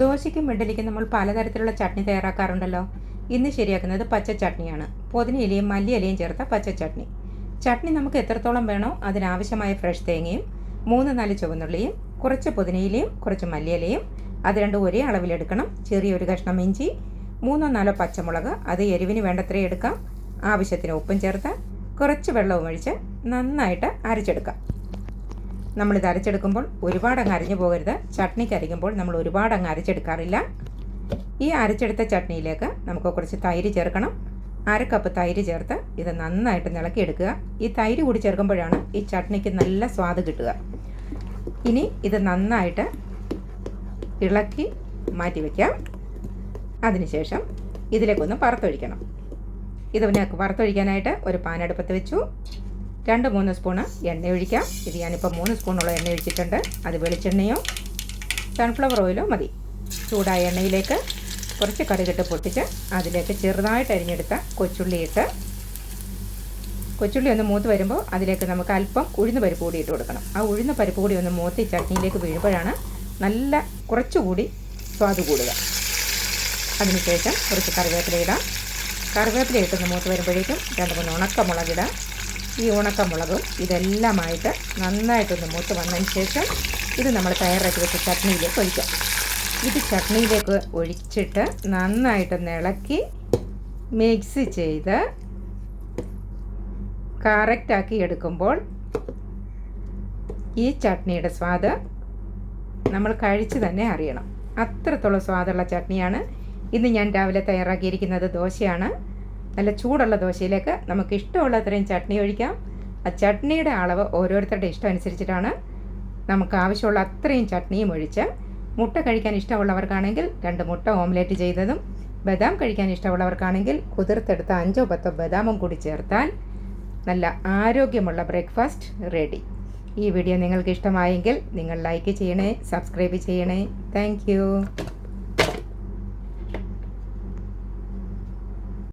ദോശയ്ക്കും ഇഡ്ഡലിക്കും നമ്മൾ പലതരത്തിലുള്ള ചട്നി തയ്യാറാക്കാറുണ്ടല്ലോ. ഇന്ന് ശരിയാക്കുന്നത് പച്ച ചട്നിയാണ്. പുതിനയിലയും മല്ലിയിലയും ചേർത്ത പച്ച ചട്നി. ചട്നി നമുക്ക് എത്രത്തോളം വേണോ അതിനാവശ്യമായ ഫ്രഷ് തേങ്ങയും 3-4 ചുവന്നുള്ളിയും കുറച്ച് പുതിനയിലയും കുറച്ച് മല്ലിയിലയും അത് രണ്ടും ഒരേ അളവിലെടുക്കണം. ചെറിയൊരു കഷ്ണം ഇഞ്ചി, 3-4 പച്ചമുളക്, അത് എരിവിന് വേണ്ടത്രേ എടുക്കാം. ആവശ്യത്തിന് ഉപ്പും ചേർത്ത് കുറച്ച് വെള്ളവും ഒഴിച്ച് നന്നായിട്ട് അരച്ചെടുക്കാം. നമ്മളിത് അരച്ചെടുക്കുമ്പോൾ ഒരുപാട് അങ്ങ് അരിഞ്ഞു പോകരുത്. ചട്നിക്ക് അരിക്കുമ്പോൾ നമ്മൾ ഒരുപാട് അങ്ങ് അരച്ചെടുക്കാറില്ല. ഈ അരച്ചെടുത്ത ചട്നിയിലേക്ക് നമുക്ക് കുറച്ച് തൈര് ചേർക്കണം. 1/2 കപ്പ് തൈര് ചേർത്ത് ഇത് നന്നായിട്ട് ഇളക്കിയെടുക്കുക. ഈ തൈര് കൂടി ചേർക്കുമ്പോഴാണ് ഈ ചട്നിക്ക് നല്ല സ്വാദ് കിട്ടുക. ഇനി ഇത് നന്നായിട്ട് ഇളക്കി മാറ്റി വയ്ക്കാം. അതിനുശേഷം ഇതിലേക്കൊന്ന് വറുത്തൊഴിക്കണം. വറുത്തൊഴിക്കാനായിട്ട് ഒരു പാൻ അടുപ്പത്ത് വെച്ചു. 2-3 സ്പൂണ് എണ്ണ ഒഴിക്കാം. ഇത് ഞാനിപ്പോൾ 3 സ്പൂണോളം എണ്ണ ഒഴിച്ചിട്ടുണ്ട്. അത് വെളിച്ചെണ്ണയോ സൺഫ്ലവർ ഓയിലോ മതി. ചൂടായ എണ്ണയിലേക്ക് കുറച്ച് കടുകിട്ട് പൊട്ടിച്ച് അതിലേക്ക് ചെറുതായിട്ട് അരിഞ്ഞെടുത്ത കൊച്ചുള്ളി ഇട്ട്, കൊച്ചുള്ളി ഒന്ന് മൂത്ത് വരുമ്പോൾ അതിലേക്ക് നമുക്ക് അല്പം ഉഴുന്ന് പരിപ്പ് കൂടി ഇട്ട് കൊടുക്കണം. ആ ഉഴുന്ന് പരിപ്പ് കൂടി ഒന്ന് മൂത്തി ചട്നിയിലേക്ക് വീഴുമ്പോഴാണ് നല്ല കുറച്ചുകൂടി സ്വാദ് കൂടുക. അതിനുശേഷം കുറച്ച് കറിവേപ്പില ഇടാം. കറിവേപ്പില ഇട്ടൊന്ന് മൂത്ത് വരുമ്പോഴേക്കും 2-3 ഉണക്കമുളകിടാം. ഈ ഉണക്കമുളകും ഇതെല്ലാമായിട്ട് നന്നായിട്ടൊന്ന് മൂത്ത് വന്നതിന് ശേഷം ഇത് നമ്മൾ തയ്യാറാക്കി വെച്ച ചട്നിയിലേക്ക് ഒഴിക്കാം. ഇത് ചട്നിയിലേക്ക് ഒഴിച്ചിട്ട് നന്നായിട്ടൊന്ന് ഇളക്കി മിക്സ് ചെയ്ത് കറക്റ്റാക്കി എടുക്കുമ്പോൾ ഈ ചട്നിയുടെ സ്വാദ് നമ്മൾ കഴിച്ച് തന്നെ അറിയണം. അത്രത്തോളം സ്വാദുള്ള ചട്നിയാണ്. ഇന്ന് ഞാൻ രാവിലെ തയ്യാറാക്കിയിരിക്കുന്നത് ദോശയാണ്. നല്ല ചൂടുള്ള ദോശയിലേക്ക് നമുക്ക് ഇഷ്ടമുള്ള അത്രയും ചട്നി ഒഴിക്കാം. ആ ചട്നിയുടെ അളവ് ഓരോരുത്തരുടെ ഇഷ്ടം അനുസരിച്ചിട്ടാണ്. നമുക്ക് ആവശ്യമുള്ള അത്രയും ചട്നിയും ഒഴിച്ച്, മുട്ട കഴിക്കാൻ ഇഷ്ടമുള്ളവർക്കാണെങ്കിൽ 2 മുട്ട ഓംലേറ്റ് ചെയ്തതും, ബദാം കഴിക്കാൻ ഇഷ്ടമുള്ളവർക്കാണെങ്കിൽ കുതിർത്തെടുത്ത 5-10 ബദാമും കൂടി ചേർത്താൽ നല്ല ആരോഗ്യമുള്ള ബ്രേക്ക്ഫാസ്റ്റ് റെഡി. ഈ വീഡിയോ നിങ്ങൾക്ക് ഇഷ്ടമായെങ്കിൽ നിങ്ങൾ ലൈക്ക് ചെയ്യണേ, സബ്സ്ക്രൈബ് ചെയ്യണേ. താങ്ക്